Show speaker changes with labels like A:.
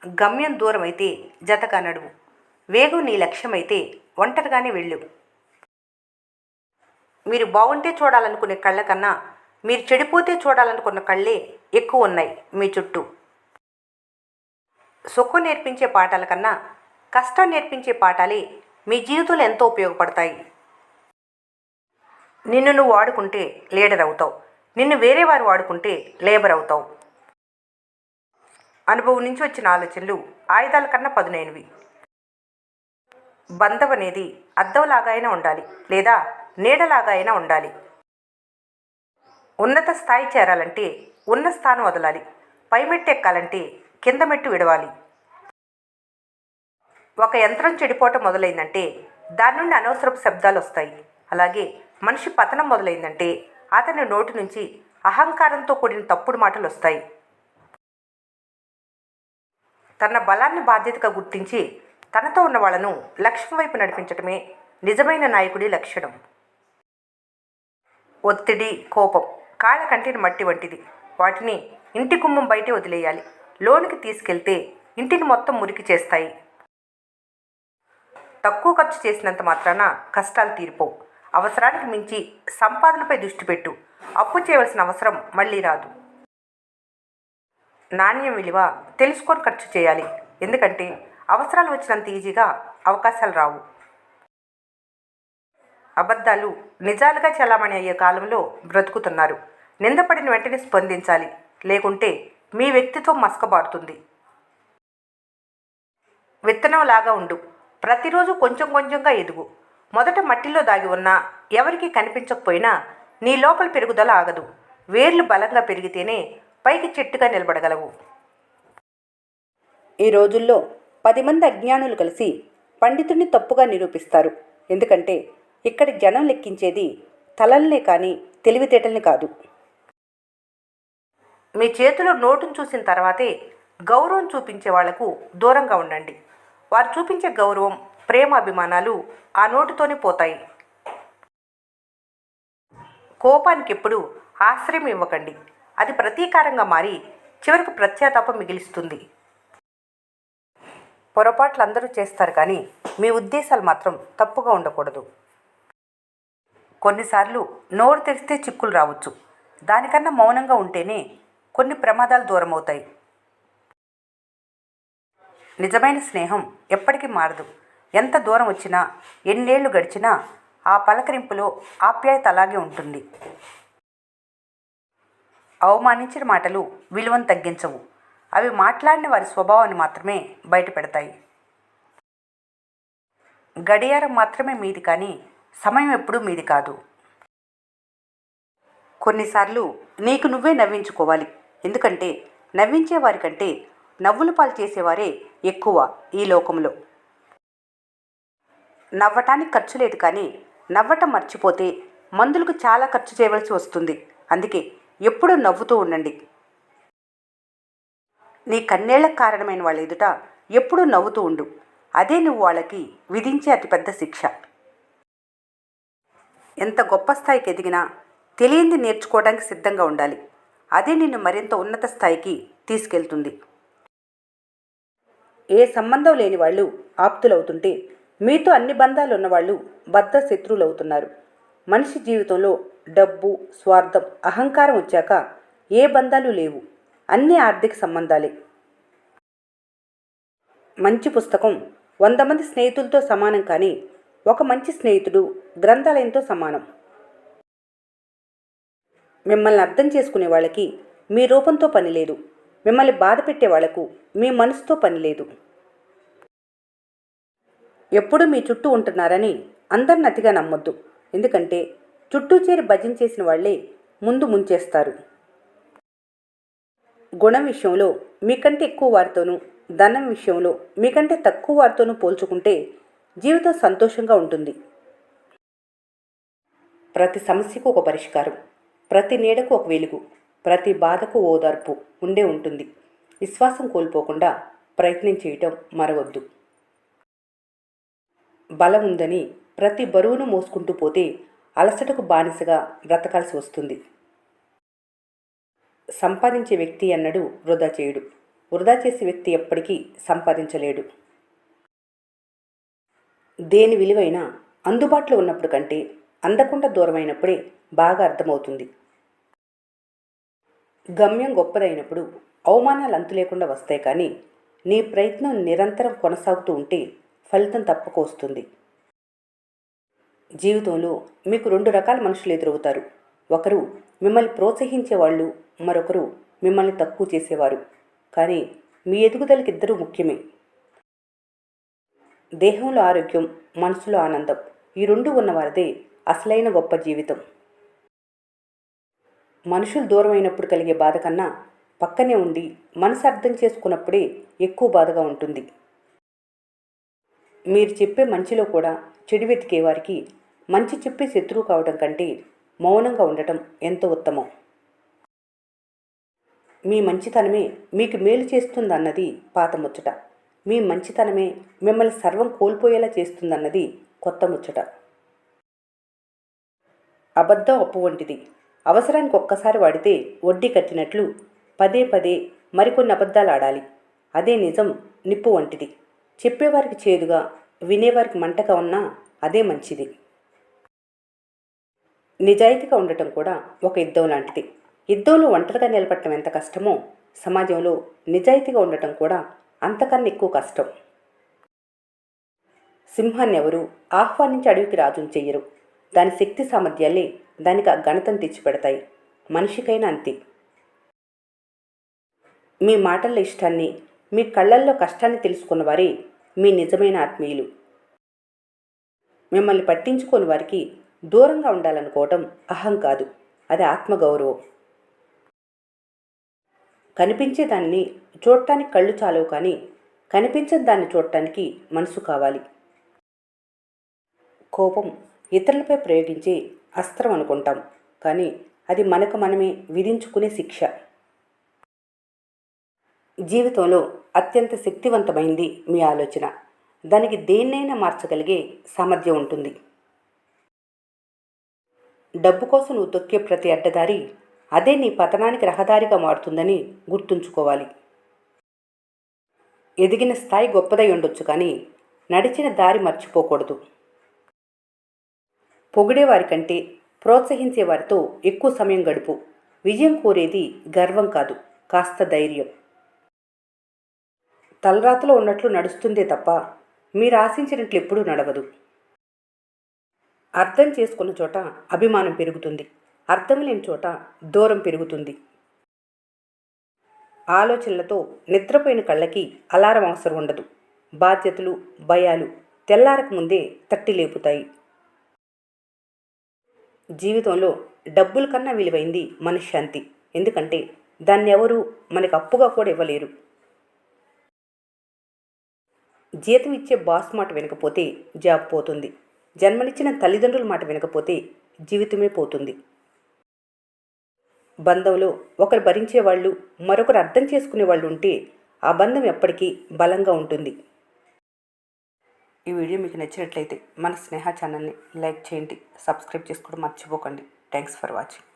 A: గమ్యం దూరమైతే జతగా నడువు. వేగం నీ లక్ష్యమైతే ఒంటరిగానే వెళ్ళు. మీరు బాగుంటే చూడాలనుకునే కళ్ళ కన్నా మీరు చెడిపోతే చూడాలనుకున్న కళ్ళే ఎక్కువ ఉన్నాయి మీ చుట్టూ. సుఖం నేర్పించే పాఠాల కన్నా కష్టం నేర్పించే పాఠాలే మీ జీవితంలో ఎంతో ఉపయోగపడతాయి. నిన్ను నువ్వు వాడుకుంటే లీడర్ అవుతావు, నిన్ను వేరే వారు వాడుకుంటే లేబర్ అవుతావు. అనుభవం నుంచి వచ్చిన ఆలోచనలు ఆయుధాల కన్నా పదునైనవి. బంధం అనేది అద్దంలాగా అయినా ఉండాలి, లేదా నీడలాగా అయినా ఉండాలి. ఉన్నత స్థాయి చేరాలంటే ఉన్న స్థానం వదలాలి, పై మెట్టు ఎక్కాలంటే కింద మెట్టు విడవాలి. ఒక యంత్రం చెడిపోవటం మొదలైందంటే దాని నుండి అనవసరపు శబ్దాలు వస్తాయి. అలాగే మనిషి పతనం మొదలైందంటే అతని నోటి నుంచి అహంకారంతో కూడిన తప్పుడు మాటలు వస్తాయి. తన బలాన్ని బాధ్యతగా గుర్తించి తనతో ఉన్న వాళ్లను లక్ష్యం వైపు నడిపించడమే నిజమైన నాయకుడి లక్షణం. ఒత్తిడి, కోపం కాళ్ళ కంటిని మట్టి వంటిది. వాటిని ఇంటి గుమ్మం బయటే వదిలేయాలి. లోనికి తీసుకెళ్తే ఇంటిని మొత్తం మురికి చేస్తాయి. తక్కువ ఖర్చు చేసినంత మాత్రాన కష్టాలు తీరిపోవు. అవసరానికి మించి సంపాదనపై దృష్టి పెట్టు. అప్పు చేయవలసిన అవసరం మళ్ళీ రాదు. నాణ్యం విలువ తెలుసుకొని ఖర్చు చేయాలి. ఎందుకంటే అవసరాలు వచ్చినంత ఈజీగా అవకాశాలు రావు. అబద్ధాలు నిజాలుగా చలామణి అయ్యే కాలంలో బ్రతుకుతున్నారు. నిందపడిన వెంటనే స్పందించాలి, లేకుంటే మీ వ్యక్తిత్వం మసకబారుతుంది. విత్తనంలాగా ఉండు. ప్రతిరోజు కొంచెం కొంచెంగా ఎదుగు. మొదట మట్టిలో దాగి ఉన్నా ఎవరికీ కనిపించకపోయినా నీ లోపల పెరుగుదల ఆగదు. వేర్లు బలంగా పెరిగితేనే పైకి చెట్టుగా నిలబడగలవు. ఈ రోజుల్లో 10 మంది అజ్ఞానులు కలిసి పండితుడిని తప్పుగా నిరూపిస్తారు. ఎందుకంటే ఇక్కడి జనం లెక్కించేది తలల్నే కానీ తెలివితేటల్ని కాదు. మీ చేతిలో నోటును చూసిన తర్వాతే గౌరవం చూపించే వాళ్లకు దూరంగా ఉండండి. వారు చూపించే గౌరవం, ప్రేమ, అభిమానాలు ఆ నోటుతోనే పోతాయి. కోపానికి ఎప్పుడు ఆశ్రయం ఇవ్వకండి. అది ప్రతీకారంగా మారి చివరికి ప్రత్యాతాపం మిగిలిస్తుంది. పొరపాట్లు అందరూ చేస్తారు, కానీ మీ ఉద్దేశాలు మాత్రం తప్పుగా ఉండకూడదు. కొన్నిసార్లు నోరు తెరిస్తే చిక్కులు రావచ్చు. దానికన్నా మౌనంగా ఉంటేనే కొన్ని ప్రమాదాలు దూరమవుతాయి. నిజమైన స్నేహం ఎప్పటికీ మారదు. ఎంత దూరం వచ్చినా, ఎన్నేళ్లు గడిచినా ఆ పలకరింపులో ఆప్యాయత అలాగే ఉంటుంది. అవమానించిన మాటలు విలువను తగ్గించవు. అవి మాట్లాడిన వారి స్వభావాన్ని మాత్రమే బయటపెడతాయి. గడియారం మాత్రమే మీది, కానీ సమయం ఎప్పుడూ మీది కాదు. కొన్నిసార్లు నీకు నువ్వే నవ్వించుకోవాలి. ఎందుకంటే నవ్వించే వారికంటే నవ్వుల పాలు చేసేవారే ఎక్కువ ఈ లోకంలో. నవ్వటానికి ఖర్చు లేదు, కానీ నవ్వటం మర్చిపోతే మందులకు చాలా ఖర్చు చేయవలసి వస్తుంది. అందుకే ఎప్పుడూ నవ్వుతూ ఉండండి. నీ కన్నేళ్లకు కారణమైన వాళ్ళ ఎదుట ఎప్పుడూ నవ్వుతూ ఉండు. అదే నువ్వు వాళ్ళకి విధించే అతిపెద్ద శిక్ష. ఎంత గొప్ప స్థాయికి ఎదిగినా తెలియంది నేర్చుకోవడానికి సిద్ధంగా ఉండాలి. అదే నిన్ను మరింత ఉన్నత స్థాయికి తీసుకెళ్తుంది. ఏ సంబంధం లేని వాళ్ళు ఆప్తులవుతుంటే మీతో అన్ని బంధాలు ఉన్నవాళ్ళు బద్ధ శత్రువులు అవుతున్నారు. మనిషి జీవితంలో డబ్బు, స్వార్థం, అహంకారం వచ్చాక ఏ బంధాలు లేవు. అన్ని ఆర్థిక సంబంధాలే. మంచి పుస్తకం 100 మంది స్నేహితులతో సమానం, కానీ ఒక మంచి స్నేహితుడు గ్రంథాలయంతో సమానం. మిమ్మల్ని అర్థం చేసుకునే వాళ్ళకి మీ రూపంతో పని లేదు. మిమ్మల్ని బాధ పెట్టే వాళ్లకు మీ మనసుతో పని లేదు. ఎప్పుడూ మీ చుట్టూ ఉంటున్నారని అందరిని అతిగా నమ్మొద్దు. ఎందుకంటే చుట్టూ చేరి భజించేసిన వాళ్లే ముందు ముంచేస్తారు. గుణం విషయంలో మీకంటే ఎక్కువ వారితోనూ, ధనం విషయంలో మీకంటే తక్కువ వారితోనూ పోల్చుకుంటే జీవితం సంతోషంగా ఉంటుంది. ప్రతి సమస్యకు ఒక పరిష్కారం, ప్రతి నీడకు ఒక వెలుగు, ప్రతి బాధకు ఓదార్పు ఉండే ఉంటుంది. విశ్వాసం కోల్పోకుండా ప్రయత్నం చేయటం మరవద్దు. బలం ఉందని ప్రతి బరువును మోసుకుంటూ పోతే అలసటకు బానిసగా బ్రతకాల్సి వస్తుంది. సంపాదించే వ్యక్తి అన్నడు వృధా చేయుడు. వృధా చేసే వ్యక్తి ఎప్పటికీ సంపాదించలేడు. దేని విలువైనా అందుబాటులో ఉన్నప్పుడు కంటే అందకుండా దూరమైనప్పుడే బాగా అర్థమవుతుంది. గమ్యం గొప్పదైనప్పుడు అవమానాలు అంతు లేకుండా వస్తాయి, కానీ నీ ప్రయత్నం నిరంతరం కొనసాగుతూ ఉంటే ఫలితం తప్పక వస్తుంది. జీవితంలో మీకు రెండు రకాల మనుషులు ఎదురవుతారు. ఒకరు మిమ్మల్ని ప్రోత్సహించేవాళ్ళు, మరొకరు మిమ్మల్ని తక్కువ చేసేవారు. కానీ మీ ఎదుగుదలకి ఇద్దరూ ముఖ్యమే. దేహంలో ఆరోగ్యం, మనసులో ఆనందం, ఈ రెండు ఉన్నవారిదే అసలైన గొప్ప జీవితం. మనుషులు దూరం అయినప్పుడు కలిగే బాధ కన్నా పక్కనే ఉండి మనసు అర్థం చేసుకున్నప్పుడే ఎక్కువ బాధగా ఉంటుంది. మీరు చెప్పే మంచిలో కూడా చెడు వెతికే వారికి మంచి చెప్పే శత్రువు కావడం కంటే మౌనంగా ఉండటం ఎంతో ఉత్తమం. మీ మంచితనమే మీకు మేలు చేస్తుందన్నది పాత ముచ్చట. మీ మంచితనమే మిమ్మల్ని సర్వం కోల్పోయేలా చేస్తుందన్నది కొత్త ముచ్చట. అబద్ధం అప్పు వంటిది. అవసరానికి ఒక్కసారి వాడితే వడ్డీ కట్టినట్లు పదే పదే మరికొన్ని అబద్ధాలు ఆడాలి. అదే నిజం నిప్పు వంటిది. చెప్పేవారికి చేదుగా, వినేవారికి మంటగా ఉన్నా అదే మంచిది. నిజాయితీగా ఉండటం కూడా ఒక యుద్ధం లాంటిది. యుద్ధంలో ఒంటరిగా నిలబడటం ఎంత కష్టమో, సమాజంలో నిజాయితీగా ఉండటం కూడా అంతకన్నా ఎక్కువ కష్టం. సింహాన్ని ఎవరు ఆహ్వానించి అడవికి రాజును చెయ్యరు. దాని శక్తి సామర్థ్యాలే దానికి ఆ ఘనతను తెచ్చిపెడతాయి. మనిషికైనా అంతే. మీ మాటల్లో ఇష్టాన్ని, మీ కళ్ళల్లో కష్టాన్ని తెలుసుకున్నవారే మీ నిజమైన ఆత్మీయులు. మిమ్మల్ని పట్టించుకోని వారికి దూరంగా ఉండాలనుకోవటం అహం కాదు, అది ఆత్మగౌరవం. కనిపించేదాన్ని చూడటానికి కళ్ళు చాలవు, కానీ కనిపించని దాన్ని చూడటానికి మనసు కావాలి. కోపం ఇతరులపై ప్రయోగించే అస్త్రం అనుకుంటాం, కానీ అది మనకు మనమే విధించుకునే శిక్ష. జీవితంలో అత్యంత శక్తివంతమైంది మీ ఆలోచన. దానికి దేన్నైనా మార్చగలిగే సామర్థ్యం ఉంటుంది. డబ్బు కోసం నువ్వు తొక్కే ప్రతి అడ్డదారి అదే నీ పతనానికి రహదారిగా మారుతుందని గుర్తుంచుకోవాలి. ఎదిగిన స్థాయి గొప్పదై ఉండొచ్చు, కానీ నడిచిన దారి మర్చిపోకూడదు. పొగిడేవారి కంటే ప్రోత్సహించేవారితో ఎక్కువ సమయం గడుపు. విజయం కోరేది గర్వం కాదు, కాస్త ధైర్యం. తలరాతలో ఉన్నట్లు నడుస్తుందే తప్ప మీరు ఆశించినట్లు ఎప్పుడూ నడవదు. అర్థం చేసుకున్న చోట అభిమానం పెరుగుతుంది, అర్థం లేని చోట దూరం పెరుగుతుంది. ఆలోచనలతో నిద్రపోయిన కళ్ళకి అలారం అవసరం ఉండదు. బాధ్యతలు, భయాలు తెల్లారక ముందే తట్టి లేపుతాయి. జీవితంలో డబ్బుల కన్నా విలువైంది మనశ్శాంతి. ఎందుకంటే దాన్ని ఎవరూ మనకు అప్పుగా కూడా ఇవ్వలేరు. జీతం ఇచ్చే బాస్ మాట వినకపోతే జాబ్ పోతుంది. జన్మనిచ్చిన తల్లిదండ్రుల మాట వినకపోతే జీవితమే పోతుంది. బంధంలో ఒకరు భరించేవాళ్ళు, మరొకరు అర్థం చేసుకునేవాళ్ళు ఉంటే ఆ బంధం ఎప్పటికీ బలంగా ఉంటుంది. ఈ వీడియో మీకు నచ్చినట్లయితే మన స్నేహ ఛానల్ని లైక్ చేయండి, సబ్స్క్రైబ్ చేసుకోవడం మర్చిపోకండి. Thanks for watching.